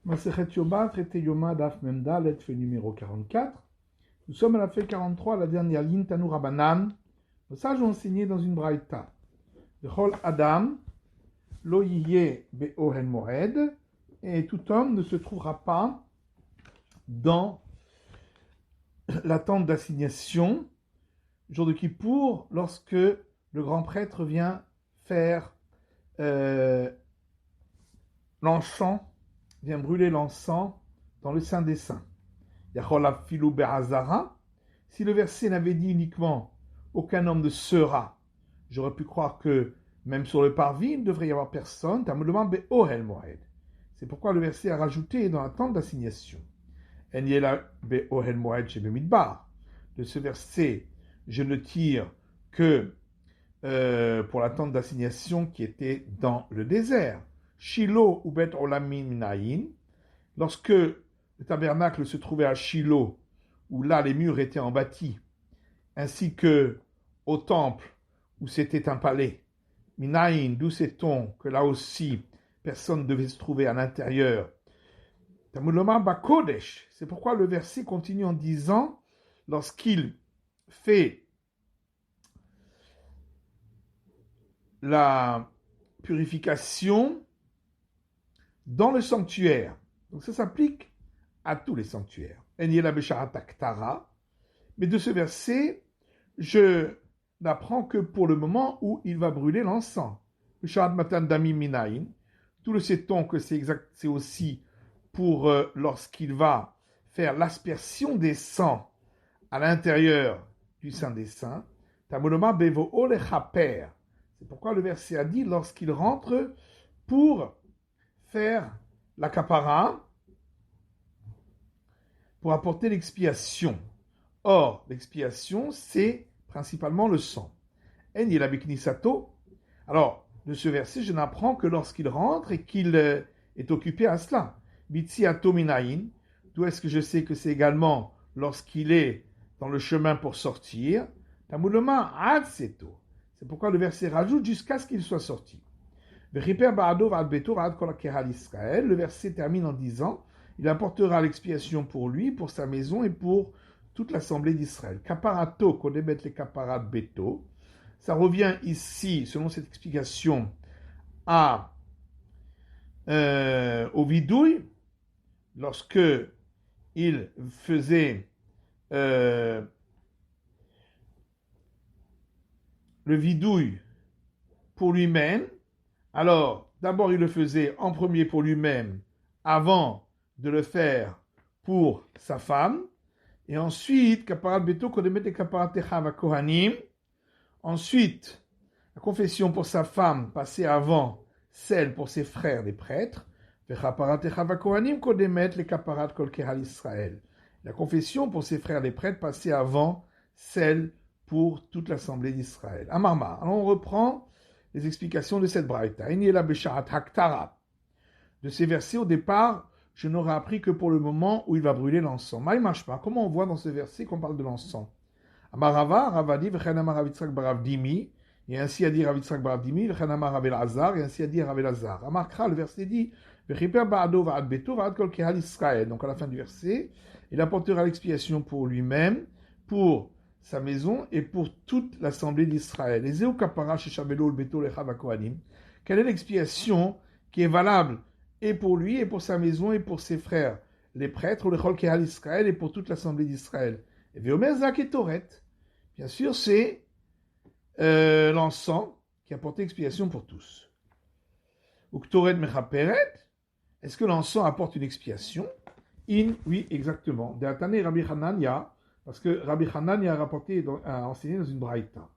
Masechet Yoma, traité Yoma, Daf Memdalet, fait numéro 44. Nous sommes à la fait 43, la dernière ligne, Tanu Rabanan. Le sage a enseigné dans une braïta. Bechol Adam, lo yiyeh be'ohen moed, et tout homme ne se trouvera pas dans la tente d'assignation, jour de Kippour, lorsque le grand prêtre vient faire l'encens, vient brûler l'encens dans le Saint des Saints. Yachol afilu be'azara, si le verset n'avait dit uniquement aucun homme ne sera, j'aurais pu croire que même sur le parvis, il ne devrait y avoir personne. Tamulement be'ohel moed. C'est pourquoi le verset a rajouté dans la tente d'assignation. En yela be'ohel moed chez Bemidbar. De ce verset, je ne tire que pour la tente d'assignation qui était dans le désert. Shiloh ou Bet Olamin Minayin. Lorsque le tabernacle se trouvait à Shiloh, où là les murs étaient en bâti, ainsi que au temple où c'était un palais, Minayin, d'où sait-on que là aussi personne ne devait se trouver à l'intérieur. Tamuloma Bakodesh, c'est pourquoi le verset continue en disant, lorsqu'il fait la purification dans le sanctuaire. Donc ça s'applique à tous les sanctuaires. Mais de ce verset, je n'apprends que pour le moment où il va brûler l'encens. Tout le sait-on que c'est aussi pour lorsqu'il va faire l'aspersion des sangs à l'intérieur du Saint des Saints. C'est pourquoi le verset a dit lorsqu'il rentre pour faire la kapara, pour apporter l'expiation. Or, l'expiation, c'est principalement le sang. Alors, de ce verset, je n'apprends que lorsqu'il rentre et qu'il est occupé à cela. D'où est-ce que je sais que c'est également lorsqu'il est dans le chemin pour sortir. C'est pourquoi le verset rajoute jusqu'à ce qu'il soit sorti. Le verset termine en disant, il apportera l'expiation pour lui, pour sa maison et pour toute l'assemblée d'Israël. Kaparato, kodebet le kaparat beto. Ça revient ici, selon cette explication, au vidouille, lorsque il faisait le vidouille pour lui-même. Alors, d'abord, il le faisait en premier pour lui-même, avant de le faire pour sa femme. Et ensuite, ensuite, la confession pour sa femme passait avant celle pour ses frères les prêtres. La confession pour ses frères les prêtres passait avant celle pour toute l'assemblée d'Israël. Amarma. Alors on reprend les explications de cette braïta. De ces versets, au départ, je n'aurais appris que pour le moment où il va brûler l'encens. Comment on voit dans ce verset qu'on parle de l'encens? Amarava, Ravadi, Vechanama Ravitzrak Baravdimi, et ainsi a dit Ravitzrak Baravdimi, Vechanama Ravel Azar, et ainsi a dit Ravel Azar. Amarkra, le verset dit, Vechiper Baado Vaad Beto, Vaad Kol Kehal Israël. Donc à la fin du verset, il apportera l'expiation pour lui-même, pour sa maison et pour toute l'assemblée d'Israël. Quelle est l'expiation qui est valable et pour lui, et pour sa maison, et pour ses frères, les prêtres, le Chol Kehal Israël, et pour toute l'assemblée d'Israël? Et Veomer Zak et Toret. Bien sûr, c'est l'encens qui a porté expiation pour tous. Ou Ktoret Mechaperet. Est-ce que l'encens apporte une expiation? Oui, exactement. De Atane Rabbi Hanania, parce que Rabbi Hanania a enseigné dans une braïta.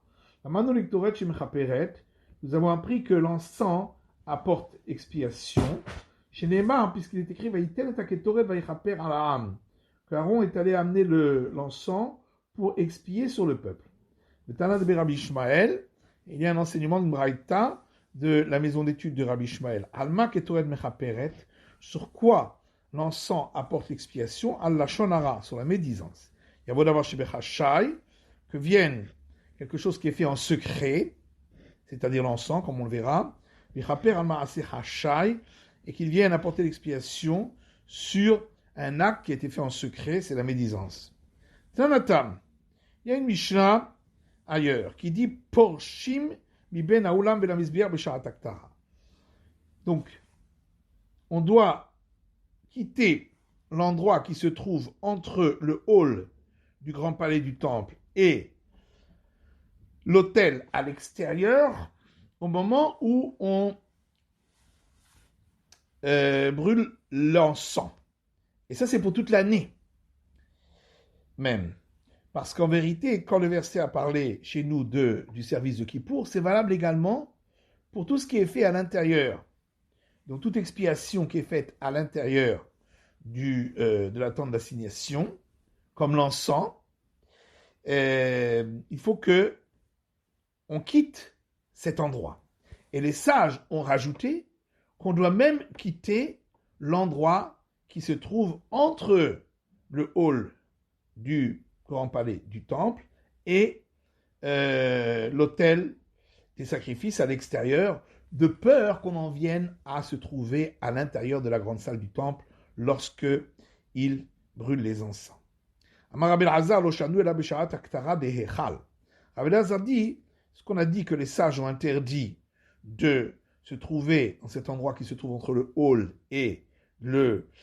La Manolik Toret chez Mechaperet, nous avons appris que l'encens apporte expiation. Chez Neymar, puisqu'il est écrit Vaïtel Taketoret Vaïchaper Alaam, qu'Aaron est allé amener l'encens pour expier sur le peuple. Le Tana de Rabbi Ishmael, il y a un enseignement de braïta de la maison d'études de Rabbi Ishmael. Alma Ketoret Mechaperet, sur quoi l'encens apporte l'expiation? Allah Shonara, sur la médisance. Il y a beau d'avoir chez Bechashai, que vienne quelque chose qui est fait en secret, c'est-à-dire l'encens, comme on le verra, et qu'il vienne apporter l'expiation sur un acte qui a été fait en secret, c'est la médisance. Tanatam, il y a une Mishnah ailleurs qui dit Porshim mi ben haolam ve la misbeach b'shat haktara. Donc, on doit quitter l'endroit qui se trouve entre le hall du grand palais du temple et l'autel à l'extérieur au moment où on brûle l'encens. Et ça, c'est pour toute l'année, même. Parce qu'en vérité, quand le verset a parlé chez nous du service de Kippour, c'est valable également pour tout ce qui est fait à l'intérieur. Donc, toute expiation qui est faite à l'intérieur de la tente d'assignation, comme l'encens, il faut que on quitte cet endroit. Et les sages ont rajouté qu'on doit même quitter l'endroit qui se trouve entre le hall du grand palais du temple et l'autel des sacrifices à l'extérieur, de peur qu'on en vienne à se trouver à l'intérieur de la grande salle du temple lorsque il brûle les encens. Rabbi Elazar dit, ce qu'on a dit que les sages ont interdit de se trouver dans cet endroit qui se trouve entre le hall et l'autel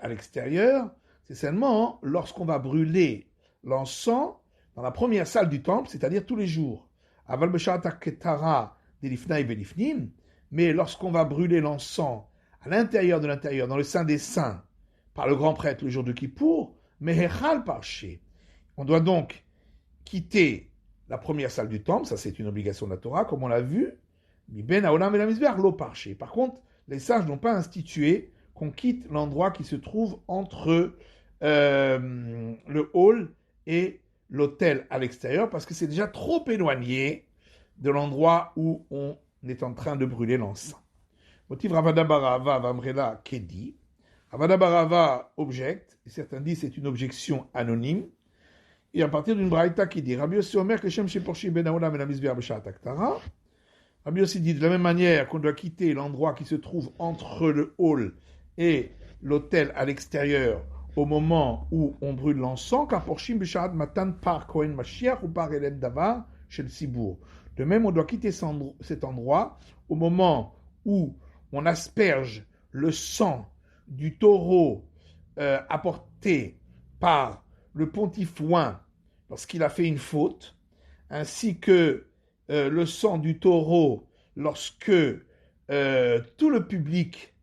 à l'extérieur, c'est seulement lorsqu'on va brûler l'encens dans la première salle du temple, c'est-à-dire tous les jours. Mais lorsqu'on va brûler l'encens à l'intérieur de l'intérieur, dans le Saint des Saints, par le grand prêtre le jour de Kippour, on doit donc quitter la première salle du temple, ça c'est une obligation de la Torah, comme on l'a vu. Par contre, les sages n'ont pas institué qu'on quitte l'endroit qui se trouve entre le hall et l'autel à l'extérieur, parce que c'est déjà trop éloigné de l'endroit où on est en train de brûler l'encens. Motif Ravada Barava Vamrela Kedi. Ravada Barava objecte, et certains disent c'est une objection anonyme, et à partir d'une braïta qui dit Rabbi Yossi Omer que Shem Sheporshi Ben Haolam et la Misbeach B'Shat Haktara. Rabbi Yossi dit de la même manière qu'on doit quitter l'endroit qui se trouve entre le hall et l'autel à l'extérieur au moment où on brûle l'encens, car Porshim B'Shat Matan par Kohen Mashiach ou par Elem Davar chez le Sibour. De même, on doit quitter cet endroit au moment où on asperge le sang du taureau apporté par le pontife oint lorsqu'il a fait une faute, ainsi que le sang du taureau lorsque tout le public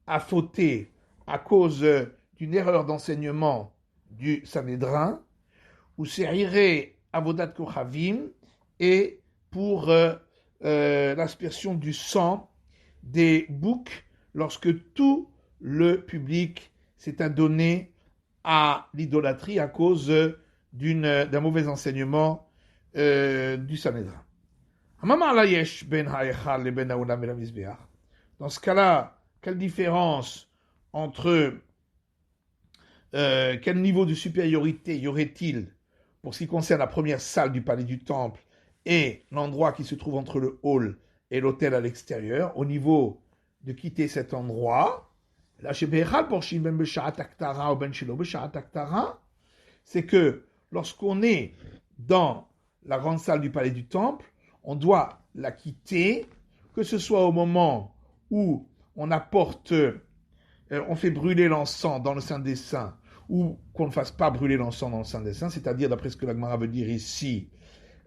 a fauté à cause d'une erreur d'enseignement du Sanhédrin, ou Seiré Avodat Kochavim, et pour l'aspersion du sang des boucs lorsque tout le public s'est adonné à l'idolâtrie à cause d'un mauvais enseignement du Sanhédrin. Dans ce cas-là, quelle différence entre quel niveau de supériorité y aurait-il pour ce qui concerne la première salle du palais du temple et l'endroit qui se trouve entre le hall et l'autel à l'extérieur, au niveau de quitter cet endroit? C'est que lorsqu'on est dans la grande salle du palais du temple, on doit la quitter, que ce soit au moment où on apporte, on fait brûler l'encens dans le Saint des Saints, ou qu'on ne fasse pas brûler l'encens dans le Saint des Saints, c'est-à-dire, d'après ce que la Gemara veut dire ici,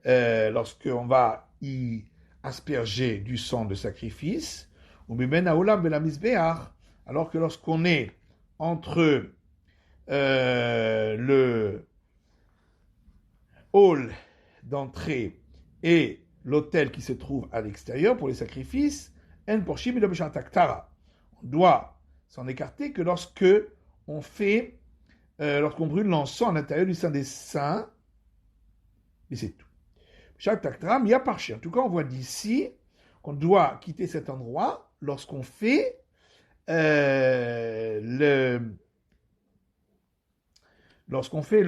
lorsqu'on va y asperger du sang de sacrifice, ou même Haolam de la Misbeach, alors que lorsqu'on est entre le hall d'entrée et l'autel qui se trouve à l'extérieur pour les sacrifices, on doit s'en écarter que lorsqu'on brûle l'encens à l'intérieur du Saint des Saints, et c'est tout. En tout cas, on voit d'ici qu'on doit quitter cet endroit lorsqu'on fait lorsqu'on fait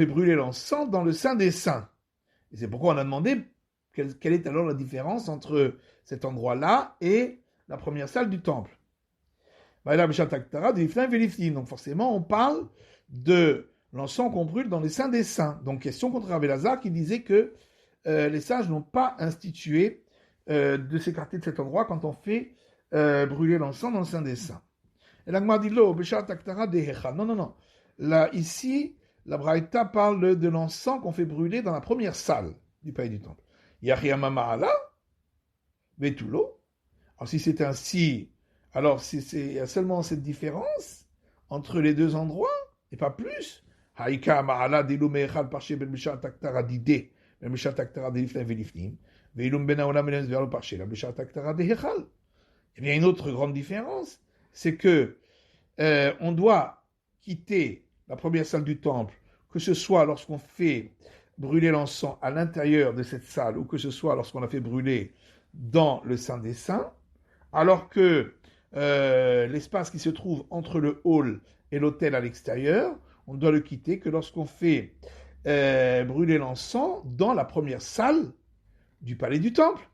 brûler l'encens dans le Saint des Saints. Et c'est pourquoi on a demandé quelle est alors la différence entre cet endroit-là et la première salle du temple. Donc forcément, on parle de l'encens qu'on brûle dans les saints des saints. Donc question contre Rav Elazar qui disait que les sages n'ont pas institué de s'écarter de cet endroit quand on fait brûler l'encens dans le saint des saints. Et la Gemara dit non. Là, ici, la Braïta parle de l'encens qu'on fait brûler dans la première salle du palais du temple. Yachiyama Ma'ala, Vetulo. Alors si c'est ainsi, alors il y a seulement cette différence entre les deux endroits, et pas plus. Haïka Ma'ala Dilu Me'echal Parché Ben Mishat Aktara Dide, Ben Mishat Aktara Delifne Velifnim, Veilum Ben Aolam Menes Verlo Parché, la Mishat Aktara Dehechal. Eh bien, une autre grande différence, c'est que on doit quitter la première salle du temple, que ce soit lorsqu'on fait brûler l'encens à l'intérieur de cette salle, ou que ce soit lorsqu'on a fait brûler dans le Saint des Saints, alors que l'espace qui se trouve entre le hall et l'autel à l'extérieur, on ne doit le quitter que lorsqu'on fait brûler l'encens dans la première salle du palais du temple.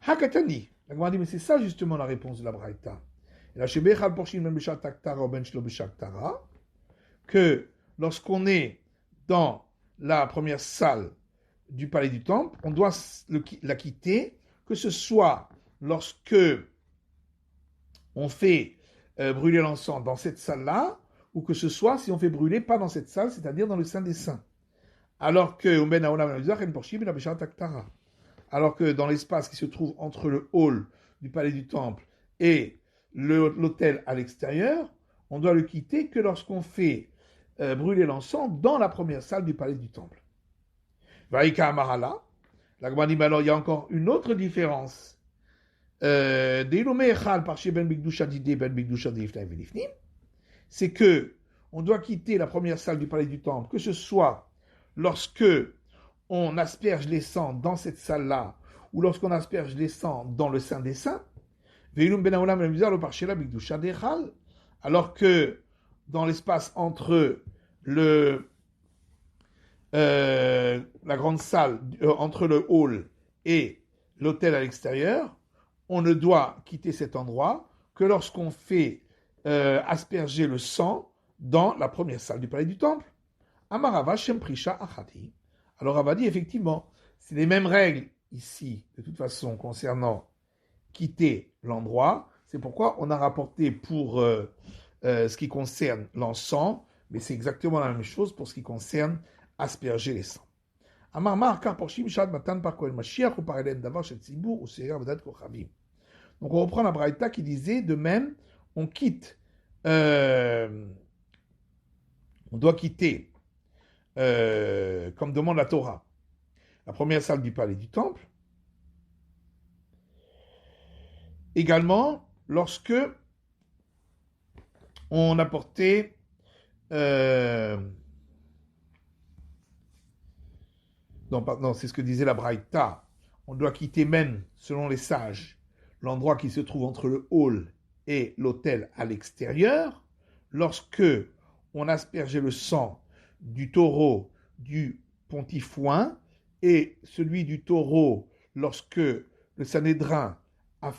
Hakatani. La Gemara dit, mais c'est ça justement la réponse de la Braïta. Que lorsqu'on est dans la première salle du palais du temple, on doit la quitter, que ce soit lorsque on fait brûler l'encens dans cette salle-là, ou que ce soit si on fait brûler pas dans cette salle, c'est-à-dire dans le Saint des Saints. Alors que dans l'espace qui se trouve entre le hall du palais du temple et l'autel à l'extérieur, on doit le quitter que lorsqu'on fait brûler l'encens dans la première salle du palais du temple. Vaïka Amarala, la Gemara dit, mais alors il y a encore une autre différence. C'est que on doit quitter la première salle du palais du temple, que ce soit lorsque on asperge les sangs dans cette salle-là, ou lorsqu'on asperge les sangs dans le Saint des Saints, alors que dans l'espace entre la grande salle, entre le hall et l'autel à l'extérieur, on ne doit quitter cet endroit que lorsqu'on fait asperger le sang dans la première salle du palais du temple. Amarava Shem Prisha Achati. Alors Rava dit effectivement, c'est les mêmes règles ici, de toute façon, concernant quitter l'endroit. C'est pourquoi on a rapporté pour ce qui concerne l'encens, mais c'est exactement la même chose pour ce qui concerne asperger les sangs. Amar Markar Porshim Shad Matan par Kohen Mashiach ou par Elen Davar Shet Tzibur ou Seir Vedat Kochavim. Donc on reprend la Braïta qui disait de même, on quitte, on doit quitter, comme demande la Torah, la première salle du palais du temple. Également, lorsque on apportait non, c'est ce que disait la Braïta. On doit quitter même, selon les sages, l'endroit qui se trouve entre le hall et l'autel à l'extérieur, lorsque on aspergeait le sang du taureau du pontifoin et celui du taureau lorsque le Sanhédrin a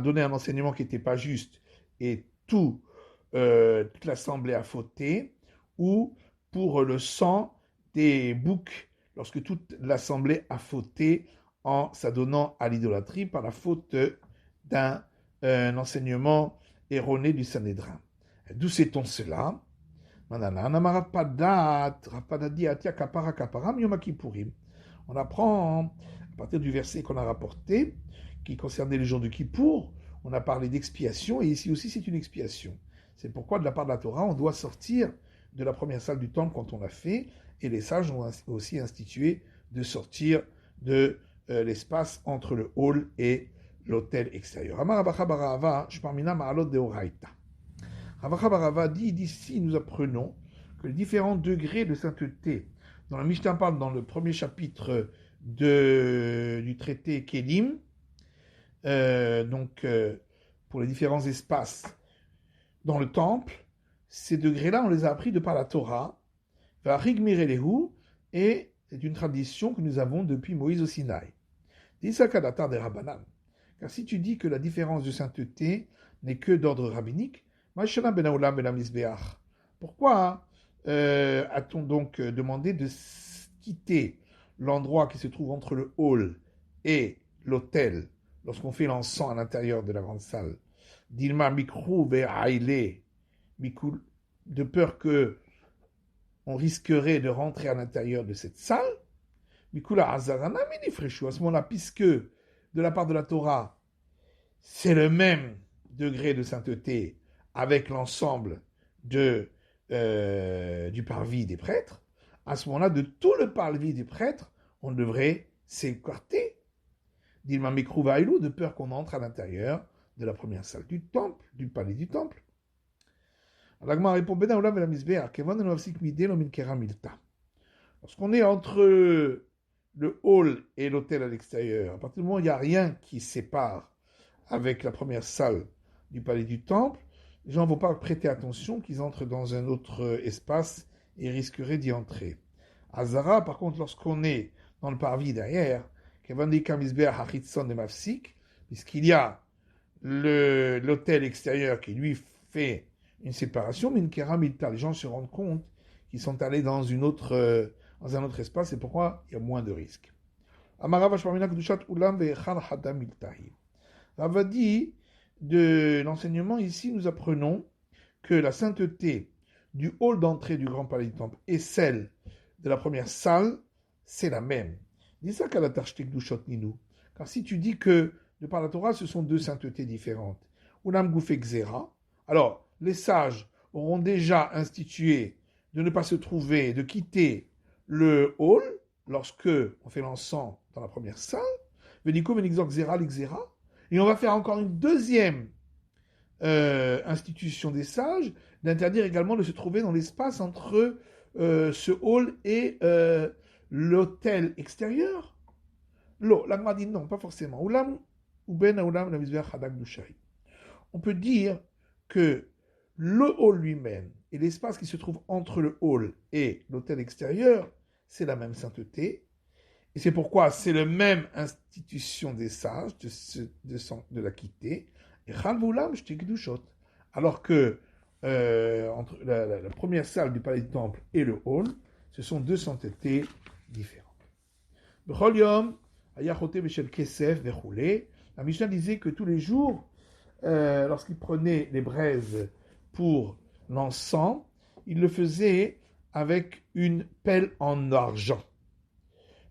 donné un enseignement qui n'était pas juste et toute l'assemblée a fauté, ou pour le sang des boucs lorsque toute l'assemblée a fauté en s'adonnant à l'idolâtrie par la faute d'un enseignement erroné du Sanhédrin. D'où sait-on cela? On apprend à partir du verset qu'on a rapporté qui concernait les jours de Kippour, on a parlé d'expiation et ici aussi c'est une expiation. C'est pourquoi de la part de la Torah on doit sortir de la première salle du temple quand on l'a fait, et les sages ont aussi institué de sortir de l'espace entre le hall et l'autel extérieur. Ravacha Barava dit, d'ici nous apprenons que les différents degrés de sainteté, dans la Mishnah parle dans le premier chapitre du traité Kélim, pour les différents espaces dans le temple, ces degrés-là, on les a appris de par la Torah, et c'est une tradition que nous avons depuis Moïse au Sinaï. D'Isakadatar des Rabbanan, Car si tu dis que la différence de sainteté n'est que d'ordre rabbinique, pourquoi a-t-on donc demandé de quitter l'endroit qui se trouve entre le hall et l'autel lorsqu'on fait l'encens à l'intérieur de la grande salle? Dilma mikrou ve'aile, de peur que on risquerait de rentrer à l'intérieur de cette salle. Mikula Hazarana Minifreshu, à ce moment-là, puisque de la part de la Torah, c'est le même degré de sainteté avec l'ensemble du parvis des prêtres, à ce moment-là, de tout le parvis des prêtres, on devrait s'écarter. Dilma Mikrouvaïlou, de peur qu'on entre à l'intérieur de la première salle du temple, du palais du temple. L'Agma répond Ben Aolam et la Misbéa, Kevon et Novsik Midé, Minkera Milta. Lorsqu'on est entre le hall et l'autel à l'extérieur, à partir du moment où il n'y a rien qui sépare avec la première salle du palais du temple, les gens ne vont pas prêter attention qu'ils entrent dans un autre espace et risqueraient d'y entrer. À Zara, par contre, lorsqu'on est dans le parvis derrière, puisqu'il y a l'autel extérieur qui lui fait une séparation, mais les gens se rendent compte qu'ils sont allés dans un autre espace, et pourquoi il y a moins de risques. Rava dit, de l'enseignement ici, nous apprenons que la sainteté du hall d'entrée du grand palais du temple et celle de la première salle, c'est la même. Dis ça qu'à la Tarshtek Dushot Ninou. Car si tu dis que, de par la Torah, ce sont deux saintetés différentes, Ulam Goufé Xera, alors les sages auront déjà institué de ne pas se trouver, de quitter le hall lorsque on fait l'encens dans la première salle, Veniko Venixor Xera l'Xera, et on va faire encore une deuxième institution des sages, d'interdire également de se trouver dans l'espace entre ce hall et l'autel extérieur. L'Agma dit non, pas forcément. On peut dire que le hall lui-même et l'espace qui se trouve entre le hall et l'autel extérieur, c'est la même sainteté. Et c'est pourquoi c'est la même institution des sages de la quitter. Et alors que entre la première salle du palais du temple et le hall, ce sont deux saintetés différentes. La Mishnah disait que tous les jours, lorsqu'il prenait les braises pour l'encens, il le faisait avec une pelle en argent.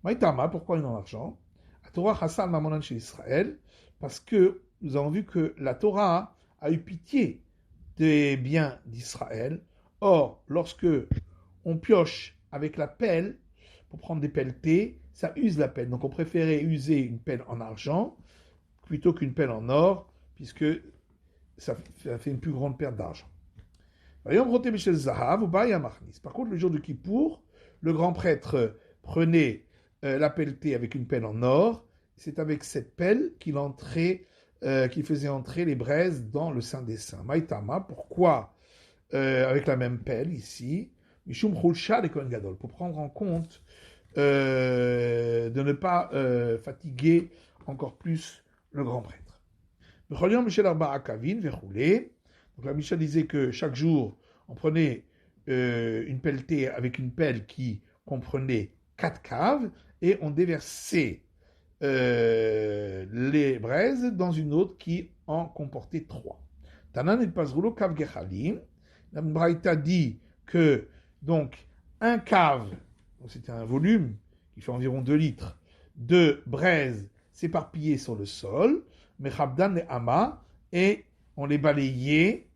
Maïtama, pourquoi une en argent? La Torah Hassan Mamonan chez Israël, parce que nous avons vu que la Torah a eu pitié des biens d'Israël. Or, lorsque on pioche avec la pelle, pour prendre des pelletés, ça use la pelle. Donc on préférait user une pelle en argent plutôt qu'une pelle en or, puisque ça fait une plus grande perte d'argent. Par contre, le jour de Kippour, le grand prêtre prenait la pelletée avec une pelle en or. C'est avec cette pelle qu'il faisait entrer les braises dans le Saint des Saints. Maïtama, pourquoi avec la même pelle ici? Mishum Chulsha de Kohen Gadol, pour prendre en compte de ne pas fatiguer encore plus le grand prêtre. Donc la Mishnah disait que chaque jour, on prenait une pelletée avec une pelle qui comprenait 4 caves et on déversait les braises dans une autre qui en comportait 3. Tanan et Pazrulo Kav Gechalim. La Braïta dit que donc un cave, c'était un volume qui fait environ 2 litres, de braises s'éparpillaient sur le sol, Mechabdan et Hama, et on les balayait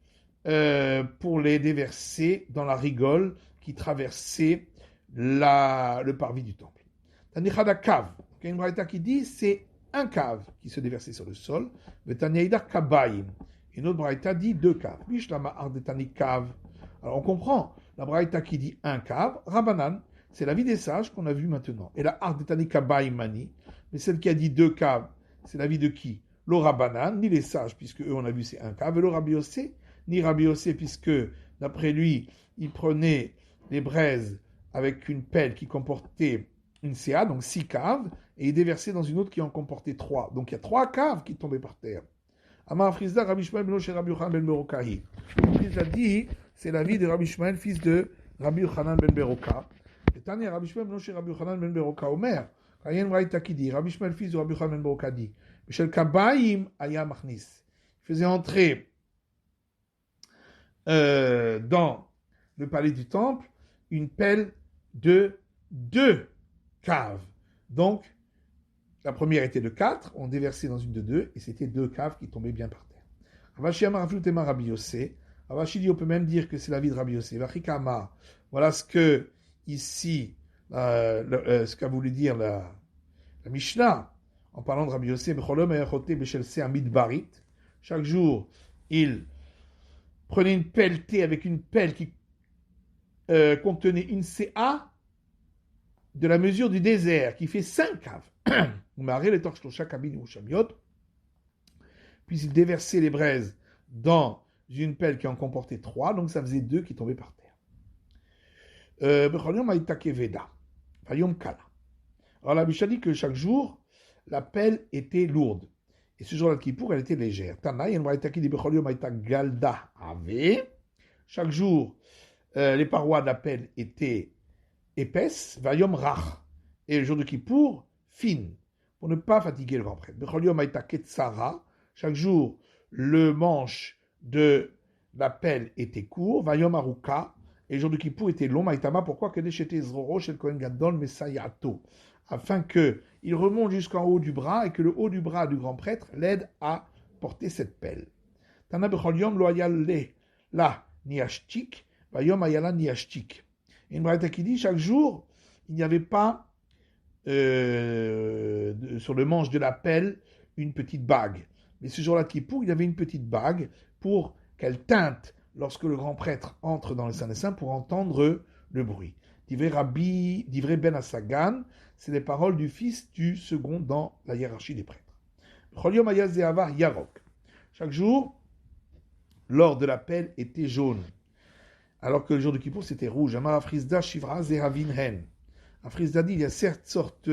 pour les déverser dans la rigole qui traversait le parvis du temple. Tanichada cave. Il y a une braïta qui dit c'est un cave qui se déversait sur le sol. Vetaniaïda kabaïm. Une autre braïta dit 2 caves. Mishlama ardetani cave. Alors on comprend la braïta qui dit un cave. Rabanan, c'est la vie des sages qu'on a vu maintenant. Et la ardetani kabaïm mani. Mais celle qui a dit 2 caves, c'est la vie de qui? Lo Rabanan, ni les sages, puisque eux on a vu c'est un cave. Et lo Rabbi Yossé, ni Rabbi Yossé, puisque d'après lui, il prenait les braises avec une pelle qui comportait une CA, donc 6 caves, et il est déversé dans une autre qui en comportait 3. Donc il y a 3 caves qui tombaient par terre. Amar Frizda, Rabbi Shmuel ben Rabbi Yochanan ben Berokahi. Il a dit, c'est la vie de Rabbi Shmuel, fils de Rabbi Yochanan ben Beroka. Et Tania, Rabbi Shmuel ben Rabbi Yochanan ben Beroka, Omer, Kayen Vraïta qui dit, Rabbi Shmuel, fils de Rabbi Yochanan ben Beroka dit, Michel Kabaim Aya Machnis. Il faisait entrer dans le palais du temple une pelle de 2 caves. Donc, la première était de 4, on déversait dans une de 2, et c'était 2 caves qui tombaient bien par terre. Ravashi Amar Aflutema Rabbi Yossé. Ravashi dit, on peut même dire que c'est la vie de Rabbi Yossé. Vachikama, voilà ce que, ici, ce qu'a voulu dire la Mishnah, en parlant de Rabbi Yossé, chaque jour, il prenait une pelletée avec une pelle qui contenait une CA de la mesure du désert, qui fait 5 caves. Puis il déversait les braises dans une pelle qui en comportait 3, donc ça faisait 2 qui tombaient par terre. Alors la Mishnah dit que chaque jour, la pelle était lourde. Et ce jour-là de Kippour, elle était légère. Chaque jour, les parois de la pelle étaient épaisses, Vayom Rach. Et le jour de Kippour, fine, pour ne pas fatiguer le grand prêtre. Chaque jour, le manche de la pelle était court, Vayom Aruka. Et le jour de Kippour était long, Maïtama, pourquoi que afin qu'il remonte jusqu'en haut du bras et que le haut du bras du grand prêtre l'aide à porter cette pelle. Tana Becholiom lo ayale la niashtik, vayom ayala niashtik. Et une braïta qui dit, chaque jour, il n'y avait pas sur le manche de la pelle une petite bague. Mais ce jour-là de Kippour, il y avait une petite bague pour qu'elle teinte lorsque le grand prêtre entre dans le Saint des Saints pour entendre le bruit. Divrei Ben Assagan, c'est les paroles du fils du second dans la hiérarchie des prêtres. Chaque jour, l'or de la pelle était jaune, alors que le jour de Kippour c'était rouge. Amar Afrizda Shivra Zehavinhen. Afrizda dit il y a certaines sortes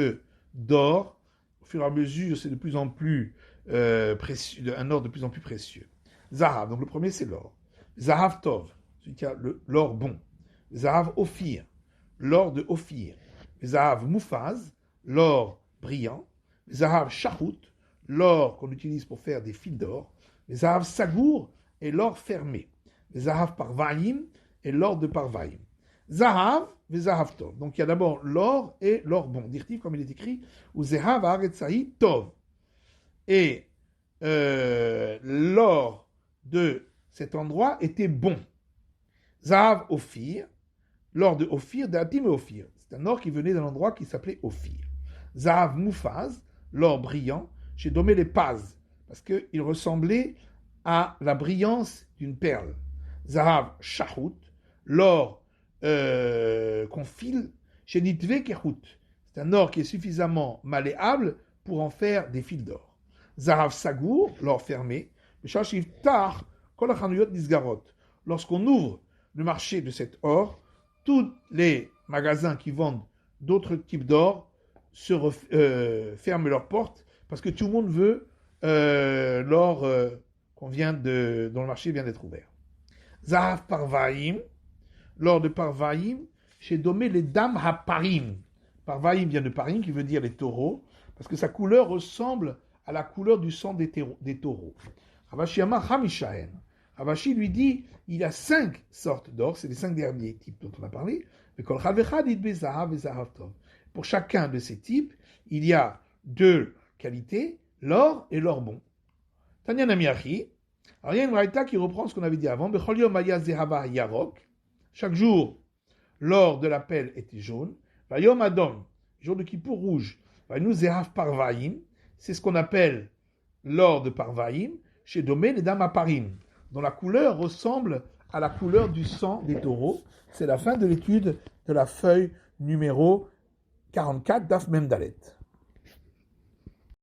d'or, au fur et à mesure c'est de plus en plus précieux, un or de plus en plus précieux. Zahav, donc le premier c'est l'or. Zahav Tov, celui qui a l'or bon. Zahav Ophir, l'or de Ophir. Zahav Moufaz, l'or brillant. Zahav Shahout, l'or qu'on utilise pour faire des fils d'or. Zahav Sagour et l'or fermé. Zahav Parvaim et l'or de Parvaim. Zahav et Zahav Tov. Donc il y a d'abord l'or et l'or bon. Dirtiv comme il est écrit, ou Zahav Haaretzahi Tov. Et l'or de cet endroit était bon. Zahav Ophir, l'or de Ophir, d'Atim et Ophir. C'est un or qui venait d'un endroit qui s'appelait Ophir. Zahav Moufaz, l'or brillant, j'ai nommé les Paz, parce qu'il ressemblait à la brillance d'une perle. Zahav Shahout, l'or qu'on file, chez Nitve Kehout. C'est un or qui est suffisamment malléable pour en faire des fils d'or. Zahav Sagour, l'or fermé. Lorsqu'on ouvre le marché de cet or, tous les magasins qui vendent d'autres types d'or ferment leurs portes parce que tout le monde veut l'or dont le marché vient d'être ouvert. Zahav Parvaim, l'or de Parvaim, chez Domé les dames Haparim. Parvaim vient de Parim qui veut dire les taureaux parce que sa couleur ressemble à la couleur du sang des taureaux. Ravashi Amar Hamishaen. Ravashi lui dit, il y a 5 sortes d'or, c'est les 5 derniers types dont on a parlé. Pour chacun de ces types, il y a 2 qualités, l'or et l'or bon. Tanya Namiachi. Alors il y a une braïta qui reprend ce qu'on avait dit avant. Chaque jour, l'or de la pelle était jaune. Vayom Adom, jour de Kippour rouge. Vaynu Zehav Parvaim, c'est ce qu'on appelle l'or de Parvaim, chez Domé les dames Aparim, dont la couleur ressemble à la couleur du sang des taureaux. C'est la fin de l'étude de la feuille numéro 44 d'Af Memdalet.